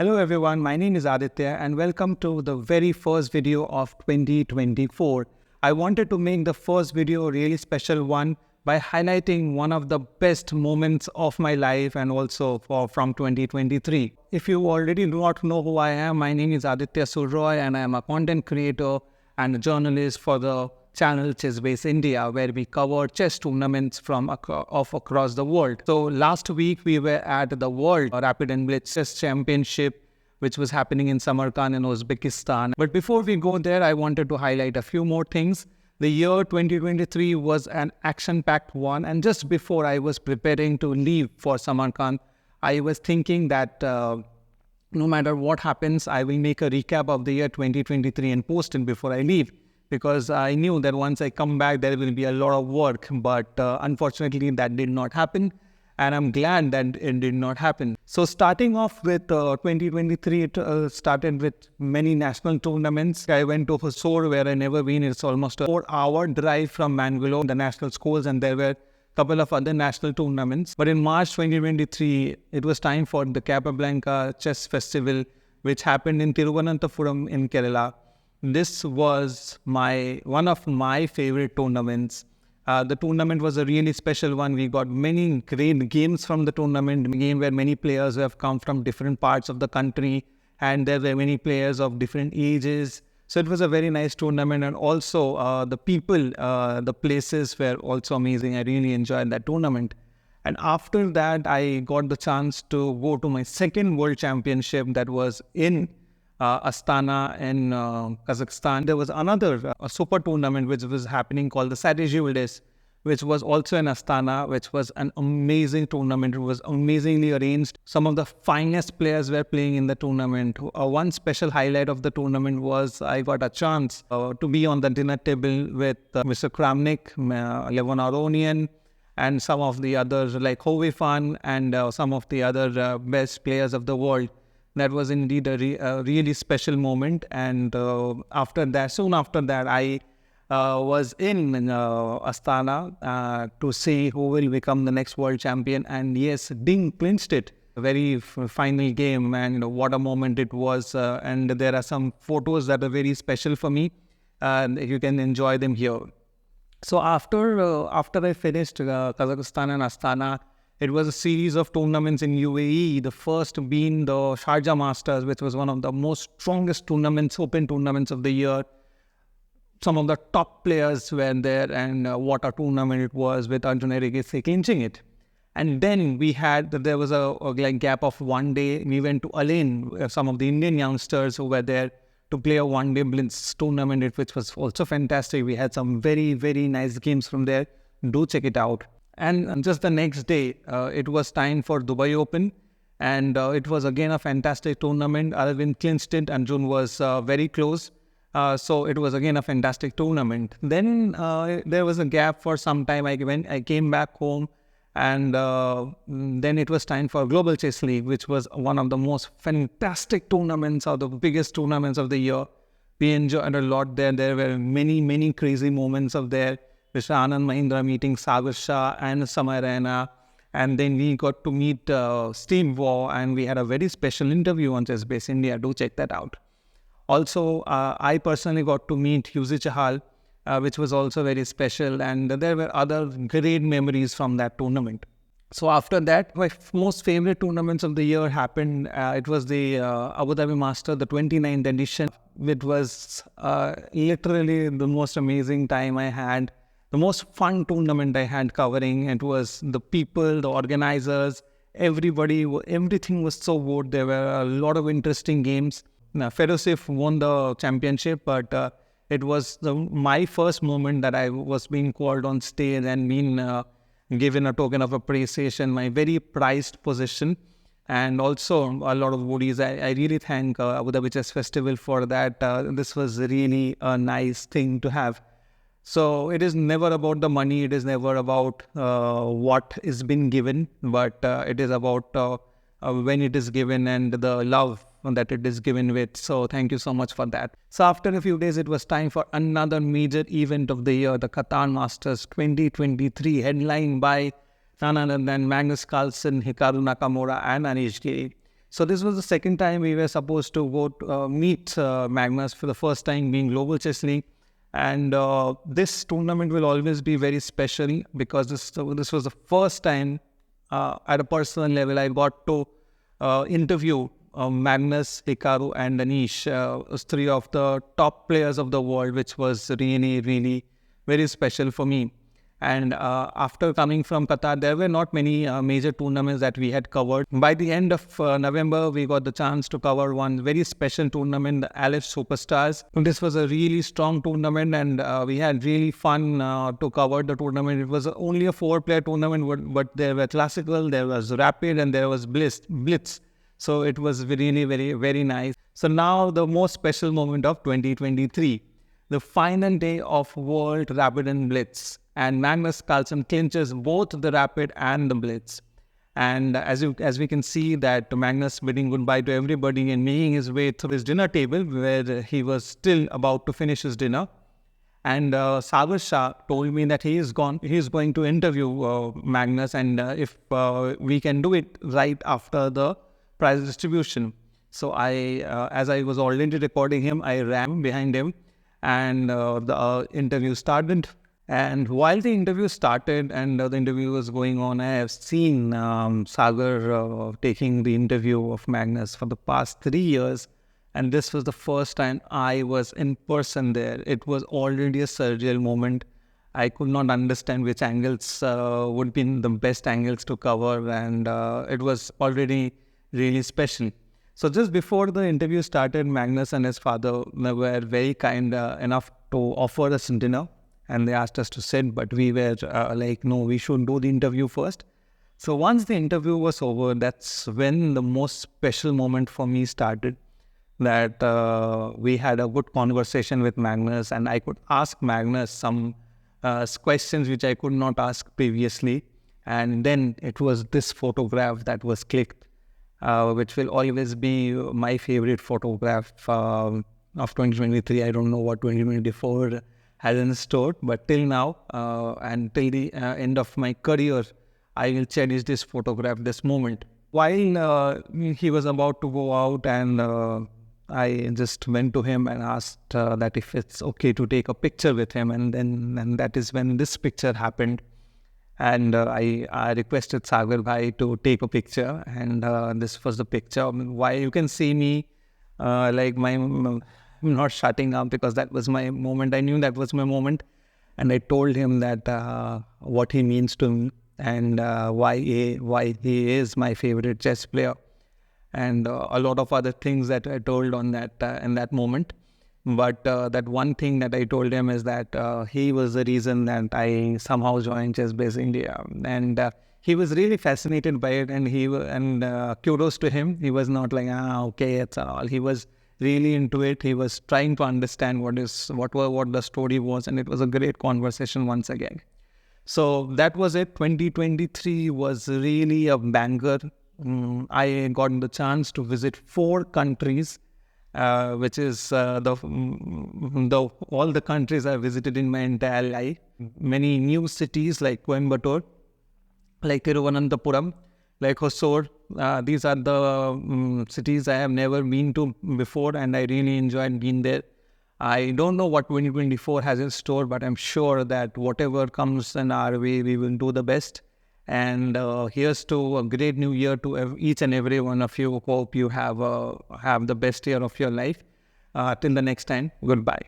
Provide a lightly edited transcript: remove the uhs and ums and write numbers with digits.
Hello everyone, my name is Aditya and welcome to the very first video of 2024. I wanted to make the first video a really special one by highlighting one of the best moments of my life and also from 2023. If you already do not know who I am, my name is Aditya Surroy and I am a content creator and a journalist for the channel chessbaseindia, where we cover chess tournaments from across the world. So last week we were at the World Rapid and Blitz Chess Championship, which was happening in Samarkand in Uzbekistan. But before we go there, I wanted to highlight a few more things. The year 2023 was an action-packed one, and just before I was preparing to leave for Samarkand, I was thinking that no matter what happens, I will make a recap of the year 2023 and post it before I leave, because I knew that once I come back, there will be a lot of work. But unfortunately, that did not happen. And I'm glad that it did not happen. So starting off with 2023, it started with many national tournaments. I went to Hosur, where I never been. It's almost a 4-hour drive from Mangalore, the national schools, and there were a couple of other national tournaments. But in March 2023, it was time for the Capablanca Chess Festival, which happened in Thiruvananthapuram in Kerala. This was one of my favorite tournaments. The tournament was a really special one. We got many great games from the tournament, a game where many players have come from different parts of the country, and there were many players of different ages. So it was a very nice tournament, and also the people, the places were also amazing. I really enjoyed that tournament. And after that, I got the chance to go to my second World Championship that was in Astana in Kazakhstan. There was another a super tournament which was happening called the cherishable, which was also in Astana, which was an amazing tournament. It was amazingly arranged. Some of the finest players were playing in the tournament. One special highlight of the tournament was I got a chance to be on the dinner table with Mr. Kramnik, Levon Aronian, and some of the others like Hovifan and some of the other best players of the world. That was indeed a really special moment. And soon after that, I was in Astana to see who will become the next world champion. And yes, Ding clinched it. A very final game, and what a moment it was. And there are some photos that are very special for me. You can enjoy them here. So after I finished Kazakhstan and Astana, it was a series of tournaments in UAE, the first being the Dhabi Masters, which was one of the most strongest tournaments, open tournaments of the year. Some of the top players were there, and what a tournament it was, with Arjun Erigise clinching it. And then there was a gap of one day. We went to Alain, some of the Indian youngsters who were there to play a one-day Blitz tournament, which was also fantastic. We had some very, very nice games from there. Do check it out. And just the next day, it was time for Dubai Open. And it was again a fantastic tournament. Arvind clinched it. Arjun was very close. So it was again a fantastic tournament. Then there was a gap for some time. I came back home. And then it was time for Global Chess League, which was one of the most fantastic tournaments, or the biggest tournaments of the year. We enjoyed a lot there. There were many, many crazy moments of there. Mr. Anand Mahindra meeting Sagar Shah and Samay Raina. And then we got to meet Steve Waugh, and we had a very special interview on chessbaseindia. Do check that out. Also, I personally got to meet Yuzi Chahal, which was also very special. And there were other great memories from that tournament. So after that, my most favorite tournaments of the year happened. It was the Abu Dhabi Masters, the 29th edition. It was literally the most amazing time I had. The most fun tournament I had covering. It was the people, the organizers, everybody, everything was so good. There were a lot of interesting games. Now, Fedosif won the championship, but it was my first moment that I was being called on stage and being given a token of appreciation, my very prized position, and also a lot of goodies. I really thank Abu Dhabi Chess Festival for that. This was really a nice thing to have. So it is never about the money, it is never about what is been given, but it is about when it is given and the love that it is given with. So thank you so much for that. So after a few days, it was time for another major event of the year, the Qatar Masters 2023, headlined by none other than Magnus Carlsen, Hikaru Nakamura and Anish Giri. So this was the second time we were supposed to go to, meet Magnus for the first time being Global Chess League. And this tournament will always be very special because this was the first time at a personal level I got to interview Magnus, Hikaru and Anish, three of the top players of the world, which was really, really very special for me. And after coming from Qatar, there were not many major tournaments that we had covered. By the end of November, we got the chance to cover one very special tournament, the Aleph Superstars. This was a really strong tournament, and we had really fun to cover the tournament. It was only a 4-player tournament, but there were classical, there was rapid, and there was blitz. So it was really, very, very nice. So now the most special moment of 2023, the final day of World Rapid and Blitz. And Magnus Carlsen clinches both the rapid and the blitz. And as we can see that Magnus bidding goodbye to everybody and making his way through his dinner table where he was still about to finish his dinner. And Sagar Shah told me that he is going to interview Magnus, and if we can do it right after the prize distribution. So as I was already recording him, I ran behind him, and the interview started. And while the interview started and the interview was going on, I have seen Sagar taking the interview of Magnus for the past 3 years. And this was the first time I was in person there. It was already a surreal moment. I could not understand which angles would be the best angles to cover. And it was already really special. So just before the interview started, Magnus and his father were very kind enough to offer us dinner. And they asked us to sit, but we were like, no, we should do the interview first. So once the interview was over, that's when the most special moment for me started. That we had a good conversation with Magnus, and I could ask Magnus some questions which I could not ask previously. And then it was this photograph that was clicked, which will always be my favorite photograph of 2023. I don't know what 2024 has in store, but till now and till the end of my career, I will cherish this photograph, this moment. While he was about to go out, and I just went to him and asked that if it's okay to take a picture with him, and that is when this picture happened. And I requested Sagar Bhai to take a picture, and this was the picture. Why you can see me like I'm not shutting up, because that was my moment. I knew that was my moment, and I told him that what he means to me, and why he is my favorite chess player, and a lot of other things that I told on that in that moment. But that one thing that I told him is that he was the reason that I somehow joined chessbaseindia, and he was really fascinated by it, and kudos to him. He was not like okay, it's all. He was really into it. He was trying to understand what the story was, and it was a great conversation once again. So that was it. 2023 was really a banger. I got the chance to visit 4 countries, which is all the countries I visited in my entire life. Many new cities like Coimbatore, like Thiruvananthapuram, like Hosur. These are the cities I have never been to before, and I really enjoyed being there. I don't know what 2024 has in store, but I'm sure that whatever comes in our way, we will do the best. And here's to a great new year to each and every one of you. Hope you have the best year of your life. Till the next time, goodbye.